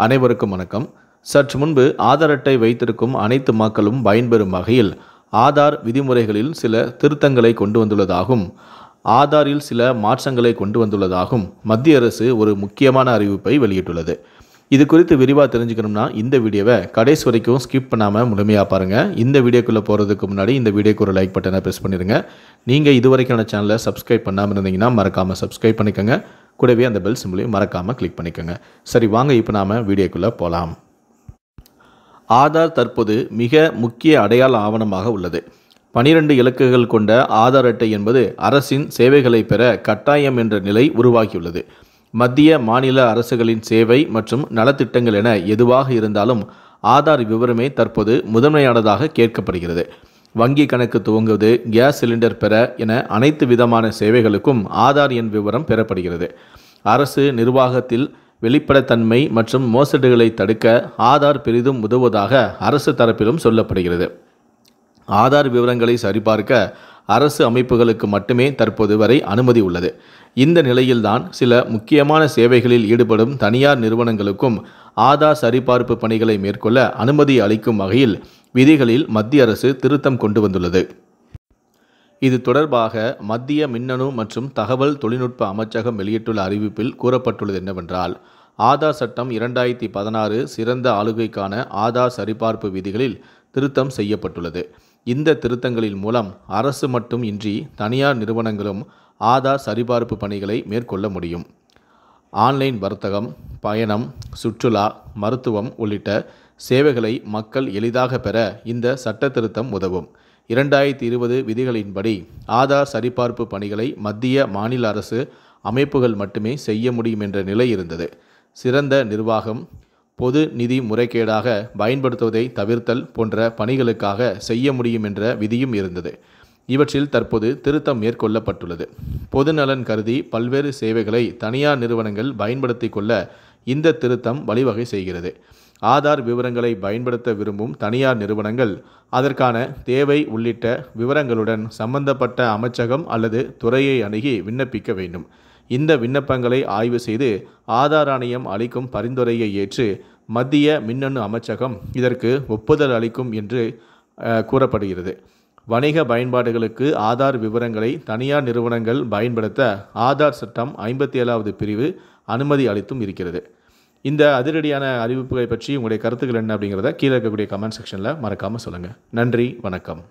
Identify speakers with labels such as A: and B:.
A: அனைவருக்கும் வணக்கம். சற்று முன்பு ஆதார் அட்டை வைத்திருக்கும் அனைத்து மக்களும் பயன்பெறும் வகையில் ஆதார் விதிமுறைகளில் சில திருத்தங்களை கொண்டு வந்துள்ளதாகவும் ஆதாரில் சில மாற்றங்களை கொண்டு வந்துள்ளதாகவும் மத்திய அரசு ஒரு முக்கியமான அறிவிப்பை வெளியிட்டுள்ளது. இது குறித்து விரிவாக தெரிஞ்சுக்கணும்னா இந்த வீடியோவை கடைசி வரைக்கும் ஸ்கிப் பண்ணாமல் முழுமையாக பாருங்கள். இந்த வீடியோக்குள்ளே போகிறதுக்கு முன்னாடி இந்த வீடியோக்கு ஒரு லைக் பட்டனை ப்ரெஸ் பண்ணிடுங்க. நீங்கள் இதுவரைக்கான சேனலை சப்ஸ்கிரைப் பண்ணாமல் இருந்தீங்கன்னா மறக்காமல் சப்ஸ்கிரைப் பண்ணிக்கோங்க. கூடவே அந்த பெல் சிம்பிளையும் மறக்காமல் கிளிக் பண்ணிக்கோங்க. சரி, வாங்க இப்போ நாம் வீடியோக்குள்ளே போகலாம். ஆதார் தற்போது மிக முக்கிய அடையாள ஆவணமாக உள்ளது. 12 இலக்குகள் கொண்ட ஆதார் அட்டை என்பது அரசின் சேவைகளை பெற கட்டாயம் என்ற நிலை உருவாகியுள்ளது. மத்திய மாநில அரசுகளின் சேவை மற்றும் நலத்திட்டங்கள் என எதுவாக இருந்தாலும் ஆதார் விவரமே தற்போது முதன்மையானதாக கேட்கப்படுகிறது. வங்கி கணக்கு துவங்குவது, கேஸ் சிலிண்டர் பெற என அனைத்து விதமான சேவைகளுக்கும் ஆதார் எண் விவரம் பெறப்படுகிறது. அரசு நிர்வாகத்தில் வெளிப்படைத்தன்மை மற்றும் மோசடிகளை தடுக்க ஆதார் பெரிதும் உதவுவதாக அரசு தரப்பிலும் சொல்லப்படுகிறது. ஆதார் விவரங்களை சரிபார்க்க அரசு அமைப்புகளுக்கு மட்டுமே தற்போது வரை அனுமதி உள்ளது. இந்த நிலையில்தான் சில முக்கியமான சேவைகளில் ஈடுபடும் தனியார் நிறுவனங்களுக்கும் ஆதார் சரிபார்ப்பு பணிகளை மேற்கொள்ள அனுமதி அளிக்கும் வகையில் விதிகளில் மத்திய அரசு திருத்தம் கொண்டு வந்துள்ளது. இது தொடர்பாக மத்திய மின்னணு மற்றும் தகவல் தொழில்நுட்ப அமைச்சகம் வெளியிட்டுள்ள அறிவிப்பில் கூறப்பட்டுள்ளது என்னவென்றால், ஆதார் சட்டம் 2016 சிறந்த ஆளுகைக்கான ஆதார் சரிபார்ப்பு விதிகளில் திருத்தம் செய்யப்பட்டுள்ளது. இந்த திருத்தங்களின் மூலம் அரசு மட்டும் இன்றி தனியார் நிறுவனங்களும் ஆதார் சரிபார்ப்பு பணிகளை மேற்கொள்ள முடியும். ஆன்லைன் வர்த்தகம், பயணம், சுற்றுலா, மருத்துவம் உள்ளிட்ட சேவைகளை மக்கள் எளிதாக பெற இந்த சட்ட திருத்தம் உதவும். 2020 விதிகளின்படி ஆதார் சரிபார்ப்பு பணிகளை மத்திய மாநில அரசு அமைப்புகள் மட்டுமே செய்ய முடியும் என்ற நிலை இருந்தது. சிறந்த நிர்வாகம், பொது நிதி முறைகேடாக பயன்படுத்துவதை தவிர்த்தல் போன்ற பணிகளுக்காக செய்ய முடியும் என்ற விதியும் இருந்தது. இவற்றில் தற்போது திருத்தம் மேற்கொள்ளப்பட்டுள்ளது. பொதுநலன் கருதி பல்வேறு சேவைகளை தனியார் நிறுவனங்கள் பயன்படுத்தி கொள்ள இந்த திருத்தம் வழிவகை செய்கிறது. ஆதார் விவரங்களை பயன்படுத்த விரும்பும் தனியார் நிறுவனங்கள் அதற்கான தேவை உள்ளிட்ட விவரங்களுடன் சம்பந்தப்பட்ட அமைச்சகம் அல்லது துறையை அணுகி விண்ணப்பிக்க வேண்டும். இந்த விண்ணப்பங்களை ஆய்வு செய்து ஆதார் ஆணையம் அளிக்கும் பரிந்துரையை ஏற்று மத்திய மின்னணு அமைச்சகம் இதற்கு ஒப்புதல் அளிக்கும் என்று கூறப்படுகிறது. வணிக பயன்பாடுகளுக்கு ஆதார் விவரங்களை தனியார் நிறுவனங்கள் பயன்படுத்த ஆதார் சட்டம் 57வது பிரிவு அனுமதி அளித்தும் இருக்கிறது. இந்த அதிரடியான அறிவிப்புகளை பற்றி உங்களுடைய கருத்துக்கள் என்ன அப்படிங்கிறத கீழே இருக்கக்கூடிய கமெண்ட் செக்ஷனில் மறக்காமல் சொல்லுங்கள். நன்றி, வணக்கம்.